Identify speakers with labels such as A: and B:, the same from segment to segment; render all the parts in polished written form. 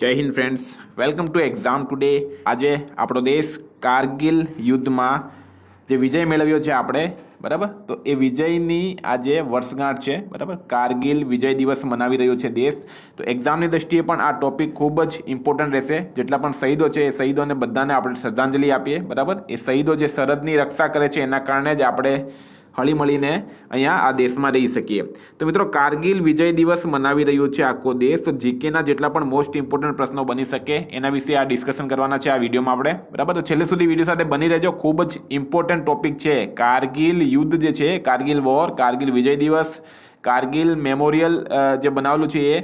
A: જય Hind friends, welcome to exam today. આજે આપણો દેશ કારગિલ યુદ્ધમાં જે વિજય મેળવ્યો છે આપણે, બરાબર, તો એ વિજયની આજે વર્ષગાંઠ છે, બરાબર. કારગિલ વિજય દિવસ મનાવી રહ્યો છે દેશ. તો એક્ઝામની દ્રષ્ટિએ પણ આ ટોપિક ખૂબ જ ઇમ્પોર્ટન્ટ રહેશે. જેટલા પણ શહીદો છે એ શહીદોને બધાને આપણે શ્રદ્ધાંજલિ આપીએ, બરાબર. એ શહીદો જે સરહદની રક્ષા કરે છે એના કારણે જ આપણે હળી મળીને અહીંયા આ દેશમાં રહી શકીએ. તો મિત્રો, કારગિલ વિજય દિવસ મનાવી રહ્યો છે આખો દેશ. તો જીકેના જેટલા પણ મોસ્ટ ઇમ્પોર્ટન્ટ પ્રશ્નો બની શકે એના વિશે આ ડિસ્કશન કરવાના છે આ વિડીયોમાં આપણે, બરાબર. તો છેલ્લે સુધી વિડીયો સાથે બની રહેજો. ખૂબ જ ઇમ્પોર્ટન્ટ ટોપિક છે કારગિલ યુદ્ધ જે છે, કારગિલ વોર, કારગિલ વિજય દિવસ, કારગિલ મેમોરિયલ જે બનાવેલું છે એ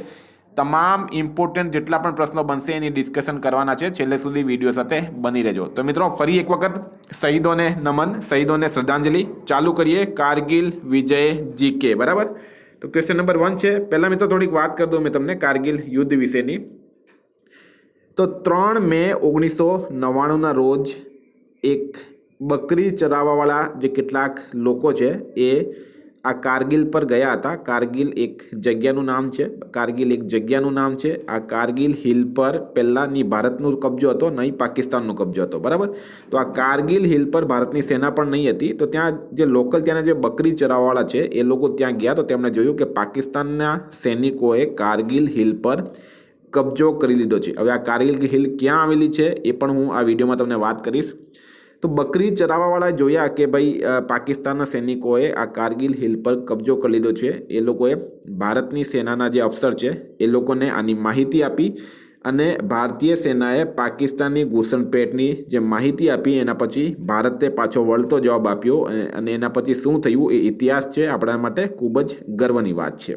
A: તમામ ઇમ્પોર્ટન્ટ જેટલા પણ પ્રશ્નો બનશે એની ડિસ્કશન કરવાના છે. છેલ્લે સુધી વિડીયો સાથે બની રહેજો. તો મિત્રો, ફરી એક વખત શહીદોને નમન, શહીદોને શ્રદ્ધાંજલિ. ચાલુ કરીએ કારગિલ વિજય જીકે, બરાબર. તો ક્વેશ્ચન નંબર 1 છે. પહેલા મિત્રો થોડીક વાત કરી દઉં મેં તમને કારગિલ યુદ્ધ વિશેની. તો 3 મે 1999ના રોજ એક બકરી ચરાવવાવાળા જે કેટલાક લોકો છે એ આ કારગિલ પર ગયા હતા. કારગિલ એક જગ્યાનું નામ છે. આ કારગિલ હિલ પર પહેલાંની ભારતનો કબજો હતો, નહીં પાકિસ્તાનનો કબજો હતો, બરાબર. તો આ કારગિલ હિલ પર ભારતની સેના પણ નહીં હતી. તો ત્યાં જે લોકલ ત્યાંના જે બકરી ચરાવવાળા છે એ લોકો ત્યાં ગયા તો તેમણે જોયું કે પાકિસ્તાનના સૈનિકોએ કારગિલ હિલ પર કબજો કરી લીધો છે. હવે આ કારગિલ હિલ ક્યાં આવેલી છે એ પણ હું આ વિડીયોમાં તમને વાત કરીશ. તો બકરી ચરાવવાવાળાએ જોયા કે ભાઈ પાકિસ્તાનના સૈનિકોએ આ કારગિલ હિલ પર કબજો કરી લીધો છે. એ લોકોએ ભારતની સેનાના જે અફસર છે એ લોકોને આની માહિતી આપી અને ભારતીય સેનાએ પાકિસ્તાનની ઘૂસણપેટની જે માહિતી આપી એના પછી ભારતે પાછો વળતો જવાબ આપ્યો અને એના પછી શું થયું એ ઇતિહાસ છે, આપણા માટે ખૂબ જ ગર્વની વાત છે.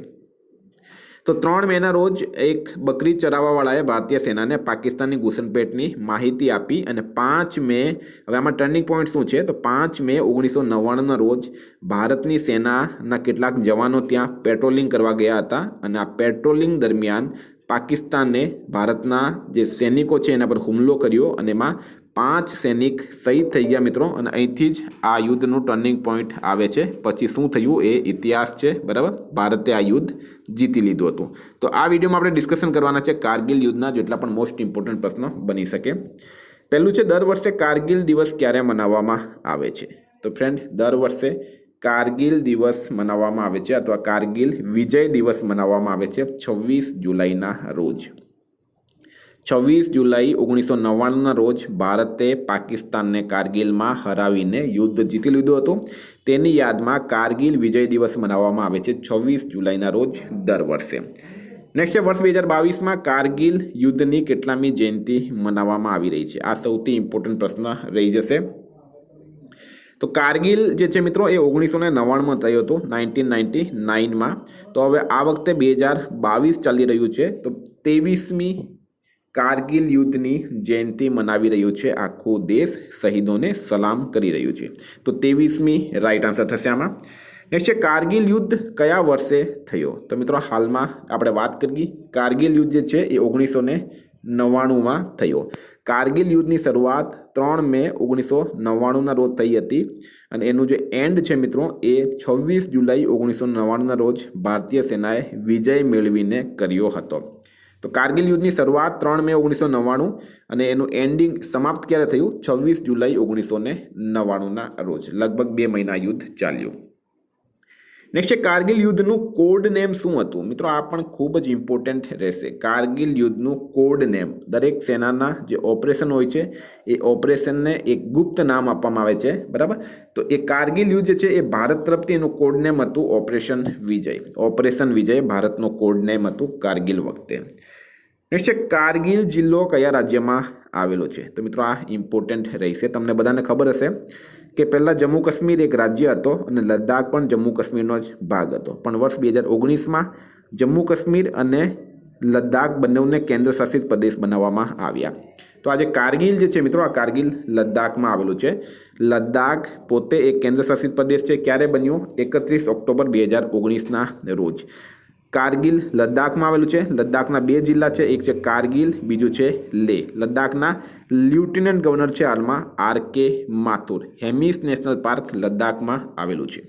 A: તો 3 મેના રોજ એક બકરી ચરાવવાવાળાએ ભારતીય સેનાને પાકિસ્તાનની ઘૂસણપેટની માહિતી આપી અને 5 મે, હવે આમાં ટર્નિંગ પોઈન્ટ શું છે, તો 5 મે 1999ના રોજ ભારતની સેનાના કેટલાક જવાનો ત્યાં પેટ્રોલિંગ કરવા ગયા હતા અને આ પેટ્રોલિંગ દરમિયાન પાકિસ્તાને ભારતના જે સૈનિકો છે એના પર હુમલો કર્યો અને એમાં 5 સૈનિક શહીદ થઈ ગયા મિત્રો. અને અહીંથી જ આ યુદ્ધનું ટર્નિંગ પોઈન્ટ આવે છે. પછી શું થયું એ ઇતિહાસ છે, બરાબર. ભારતે આ યુદ્ધ જીતી લીધું હતું. તો આ વિડીયોમાં આપણે ડિસ્કશન કરવાના છે કારગિલ યુદ્ધના જેટલા પણ મોસ્ટ ઇમ્પોર્ટન્ટ પ્રશ્નો બની શકે. પહેલું છે, દર વર્ષે કારગિલ દિવસ ક્યારે મનાવવામાં આવે છે? તો ફ્રેન્ડ, દર વર્ષે કારગિલ દિવસ મનાવવામાં આવે છે અથવા કારગિલ વિજય દિવસ મનાવવામાં આવે છે 26 જુલાઈના રોજ. 26 જુલાઈ 1999ના રોજ ભારતે પાકિસ્તાનને કારગિલમાં હરાવીને યુદ્ધ જીતી લીધું હતું. તેની યાદમાં કારગિલ વિજય દિવસ મનાવવામાં આવે છે 26 જુલાઈના રોજ દર વર્ષે. નેક્સ્ટ છે, વર્ષ 2022માં કારગિલ યુદ્ધની કેટલામી જયંતિ મનાવવામાં આવી રહી છે? આ સૌથી ઇમ્પોર્ટન્ટ પ્રશ્ન રહી જશે. તો કારગિલ જે છે મિત્રો એ 1999માં થયો હતો, 1999માં. તો હવે આ વખતે 2022 ચાલી રહ્યું છે. તો 23મી કારગિલ યુદ્ધની જયંતિ મનાવી રહ્યું છે આખો દેશ, શહીદોને સલામ કરી રહ્યું છે. તો 23મી રાઈટ આન્સર થશે આમાં. નેક્સ્ટ છે, કારગિલ યુદ્ધ કયા વર્ષે થયો? તો મિત્રો, હાલમાં આપણે વાત કરીએ કારગિલ યુદ્ધ જે છે એ 1999માં થયો. કારગિલ યુદ્ધની શરૂઆત 3 મે 1999ના રોજ થઈ હતી અને એનું જે એન્ડ છે મિત્રો એ 26 જુલાઈ 1999ના રોજ ભારતીય સેનાએ વિજય મેળવીને કર્યો હતો. તો કારગિલ યુદ્ધની શરૂઆત 3 મે 1999 અને એનું એન્ડિંગ સમાપ્ત ક્યારે થયું? 26 જુલાઈ 1999ના રોજ. લગભગ 2 મહિના યુદ્ધ ચાલ્યું. નેક્સ્ટ છે, કારગિલ યુદ્ધનું કોડ નેમ શું હતું? મિત્રો, આ પણ ખૂબ જ ઇમ્પોર્ટન્ટ રહેશે. કારગિલ યુદ્ધનું કોડ નેમ, દરેક સેનાના જે ઓપરેશન હોય છે એ ઓપરેશનને એક ગુપ્ત નામ આપવામાં આવે છે, બરાબર. તો એ કારગિલ યુદ્ધ જે છે એ ભારત તરફથી એનું કોડ નેમ હતું ઓપરેશન વિજય. ઓપરેશન વિજય ભારતનો કોડ નેમ હતું કારગિલ વખતે. નેક્સ્ટ છે, કારગિલ જિલ્લો કયા રાજ્યમાં આવેલો છે? તો મિત્રો, આ ઇમ્પોર્ટન્ટ રહેશે. તમને બધાને ખબર હશે કે પહેલાં જમ્મુ કાશ્મીર એક રાજ્ય હતો અને લદ્દાખ પણ જમ્મુ કાશ્મીરનો જ ભાગ હતો. પણ વર્ષ 2019માં જમ્મુ કાશ્મીર અને લદ્દાખ બંનેને કેન્દ્ર શાસિત પ્રદેશ બનાવવામાં આવ્યા. તો આજે કારગિલ જે છે મિત્રો, આ કારગિલ લદ્દાખમાં આવેલું છે. લદ્દાખ પોતે એક કેન્દ્ર શાસિત પ્રદેશ છે. ક્યારે બન્યું? 31 ઓક્ટોબર 2019ના રોજ. કારગિલ લદ્દાખમાં આવેલું છે. લદ્દાખના 2 જિલ્લા છે, એક છે કારગિલ, બીજું છે લેહ. લદ્દાખના લેફ્ટનન્ટ ગવર્નર છે હાલમાં RK Mathur. Hemis national park લદ્દાખમાં આવેલું છે.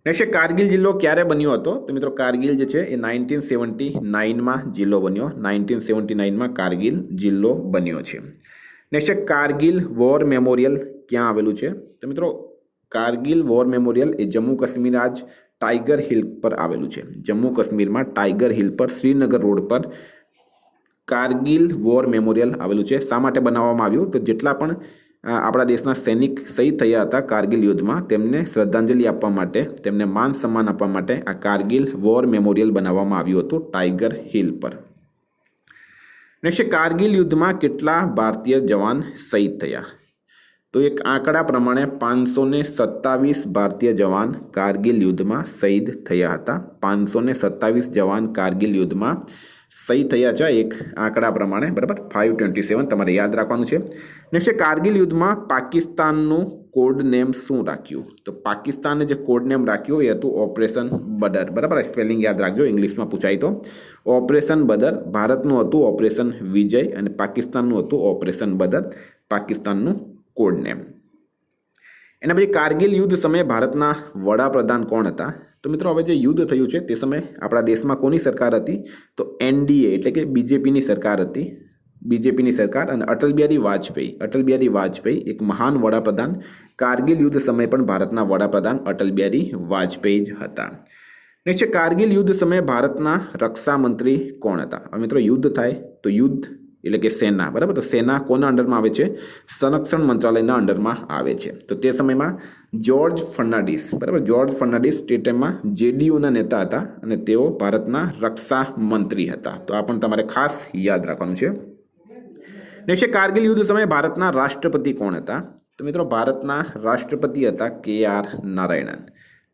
A: નેક્સ્ટ કારગિલ જિલ્લો ક્યારે બન્યો હતો? તો મિત્રો કારગિલ જે છે એ 1979માં જિલ્લો બન્યો. 1979માં કારગિલ જિલ્લો બન્યો છે. નેક્સ્ટ કારગિલ વોર મેમોરિયલ ક્યાં આવેલું છે? તો મિત્રો કારગિલ વોર મેમોરિયલ એ જમ્મુ કાશ્મીર આજ ટાઈગર હિલ પર આવેલું છે. જમ્મુ કાશ્મીરમાં ટાઈગર હિલ પર શ્રીનગર રોડ પર કારગિલ વોર મેમોરિયલ આવેલું છે. શા માટે બનાવવામાં આવ્યું? તો જેટલા પણ આપણા દેશના સૈનિક શહીદ થયા હતા કારગિલ યુદ્ધમાં તેમને શ્રદ્ધાંજલિ આપવા માટે, તેમને માન સન્માન આપવા માટે આ કારગિલ વોર મેમોરિયલ બનાવવામાં આવ્યું હતું ટાઈગર હિલ પર. નેક્સ્ટ કારગિલ યુદ્ધમાં કેટલા ભારતીય જવાન શહીદ થયા? તો એક આંકડા પ્રમાણે 527 ભારતીય જવાન કારગિલ યુદ્ધમાં શહીદ થયા હતા. 527 જવાન કારગિલ યુદ્ધમાં શહીદ થયા છે એક આંકડા પ્રમાણે, બરાબર. 527 તમારે યાદ રાખવાનું છે. નેક્સ્ટ કારગિલ યુદ્ધમાં પાકિસ્તાનનું કોડ નેમ શું રાખ્યું? તો પાકિસ્તાને જે કોડ નેમ રાખ્યું એ હતું ઓપરેશન બદર, બરાબર. સ્પેલિંગ યાદ રાખજો, ઇંગ્લિશમાં પૂછાય તો. ઓપરેશન બદર. ભારતનું હતું ઓપરેશન વિજય અને પાકિસ્તાનનું હતું ઓપરેશન બદર, પાકિસ્તાનનું કોડ નેમ. એના પછી કારગિલ યુદ્ધ સમયે ભારતના વડાપ્રધાન કોણ હતા? તો મિત્રો હવે જે યુદ્ધ થયું છે તે સમયે આપણા દેશમાં કોની સરકાર હતી? તો એનડીએ એટલે કે બીજેપીની સરકાર હતી. બીજેપીની સરકાર અને અટલ બિહારી વાજપેયી એક મહાન વડાપ્રધાન. કારગિલ યુદ્ધ સમયે પણ ભારતના વડાપ્રધાન અટલ બિહારી વાજપેયી જ હતા. નેક્સ્ટ કારગિલ યુદ્ધ સમયે ભારતના રક્ષા મંત્રી કોણ હતા? હવે મિત્રો યુદ્ધ થાય તો યુદ્ધ એટલે કે સેના, બરાબર. તો સેના કોના અંડરમાં આવે છે? સંરક્ષણ મંત્રાલયના અંડરમાં આવે છે. તો તે સમયમાં જ્યોર્જ ફર્નાન્ડીસ, બરાબર. જ્યોર્જ ફર્નાન્ડીસ તે ટાઈમમાં જેડીયુના નેતા હતા અને તેઓ ભારતના રક્ષા મંત્રી હતા. તો આ પણ તમારે ખાસ યાદ રાખવાનું છે. નેક્સ્ટ કારગિલ યુદ્ધ સમયે ભારતના રાષ્ટ્રપતિ કોણ હતા? તો મિત્રો ભારતના રાષ્ટ્રપતિ હતા KR નારાયણન.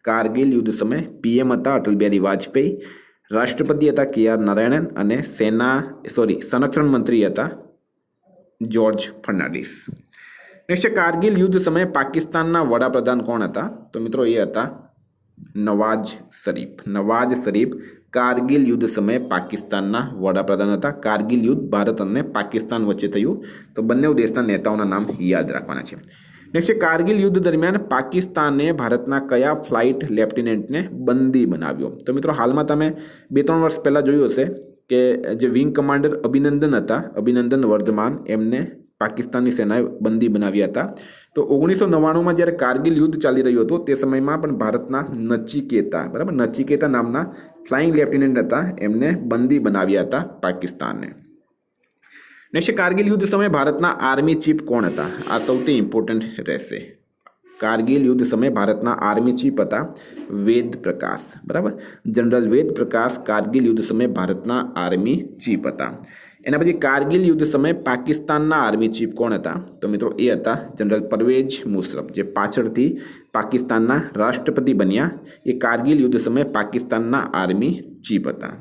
A: કારગિલ યુદ્ધ સમયે PM હતા અટલ બિહારી વાજપેયી, રાષ્ટ્રપતિ હતા KR નારાયણન અને સંરક્ષણ મંત્રી હતા જ્યોર્જ ફર્નાન્ડીસ. નેક્સ્ટ કારગિલ યુદ્ધ સમયે પાકિસ્તાનના વડાપ્રધાન કોણ હતા? તો મિત્રો એ હતા નવાઝ શરીફ. કારગિલ યુદ્ધ સમયે પાકિસ્તાનના વડાપ્રધાન હતા. કારગિલ યુદ્ધ ભારત અને પાકિસ્તાન વચ્ચે થયું. તો બંને દેશના નેતાઓના નામ યાદ રાખવાના છે. નેક્સ્ટ કારગિલ યુદ્ધ દરમિયાન પાકિસ્તાને ભારતના કયા ફ્લાઇટ લેફ્ટિનેન્ટને બંદી બનાવ્યો? તો મિત્રો હાલમાં તમે 2-3 વર્ષ પહેલાં જોયું હશે કે જે વિંગ કમાન્ડર અભિનંદન હતા, અભિનંદન વર્ધમાન, એમને પાકિસ્તાનની સેનાએ બંદી બનાવ્યા હતા. તો 1999માં જ્યારે કારગિલ યુદ્ધ ચાલી રહ્યું હતું તે સમયમાં પણ ભારતના નચિકેતા, બરાબર, નચિકેતા નામના ફ્લાઇંગ લેફ્ટિનેન્ટ હતા, એમને બંદી બનાવ્યા હતા પાકિસ્તાને. નેક્સ્ટ કારગિલ યુદ્ધ સમયે ભારતના આર્મી ચીફ કોણ હતા? આ સૌથી ઇમ્પોર્ટન્ટ રહેશે. કારગિલ યુદ્ધ સમયે ભારતના આર્મી ચીફ હતા વેદ પ્રકાશ, બરાબર. જનરલ વેદ પ્રકાશ કારગિલ યુદ્ધ સમયે ભારતના આર્મી ચીફ હતા. એના પછી કારગિલ યુદ્ધ સમયે પાકિસ્તાનના આર્મી ચીફ કોણ હતા? તો મિત્રો એ હતા જનરલ પરવેજ મુશરફ, જે પાછળથી પાકિસ્તાનના રાષ્ટ્રપતિ બન્યા. એ કારગિલ યુદ્ધ સમયે પાકિસ્તાનના આર્મી ચીફ હતા.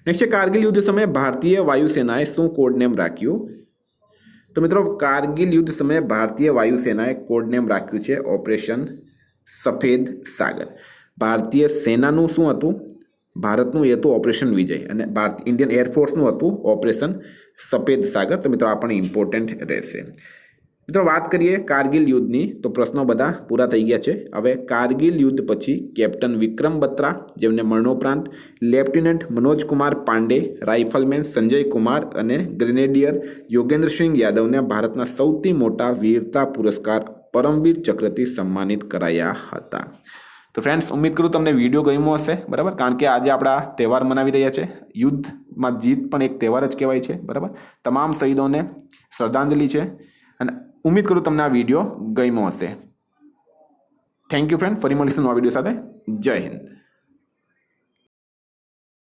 A: નેક્સ્ટ કારગિલ યુદ્ધ સમયે ભારતીય વાયુસેનાએ શું કોડનેમ રાખ્યું? તો મિત્રો કારગિલ યુદ્ધ સમયે ભારતીય વાયુસેનાએ કોડનેમ રાખ્યું છે ઓપરેશન સફેદ સાગર. ભારતીય સેનાનું શું હતું? ભારતનું એ હતું ઓપરેશન વિજય અને ઇન્ડિયન એરફોર્સનું હતું ઓપરેશન સફેદ સાગર. તો મિત્રો આ પણ ઇમ્પોર્ટન્ટ રહેશે. મિત્રો વાત કરીએ કારગિલ યુદ્ધની તો પ્રશ્નો બધા પૂરા થઈ ગયા છે. હવે કારગિલ યુદ્ધ પછી કેપ્ટન વિક્રમ બત્રા, જેમને મરણોપરાંત લેફ્ટિનન્ટ મનોજ કુમાર પાંડે, રાઇફલમેન સંજય કુમાર અને ગ્રેનેડિયર યોગેન્દ્રસિંહ યાદવને ભારતના સૌથી મોટા વીરતા પુરસ્કાર પરમવીર ચક્રથી સન્માનિત કરાયા હતા. તો ફ્રેન્ડ્સ, ઉમ્મીદ કરું તમને વિડીયો ગમ્યો હશે, બરાબર. કારણ કે આજે આપણા તહેવાર મનાવી રહ્યા છે. યુદ્ધમાં જીત પણ એક તહેવાર જ કહેવાય છે, બરાબર. તમામ શહીદોને શ્રદ્ધાંજલિ છે અને ઉમ્મીદ કરું તમને આ વિડીયો ગમ્યો હશે. Thank you friend. ફરી મળીશું નવા વિડીયો સાથે. જય હિન્દ.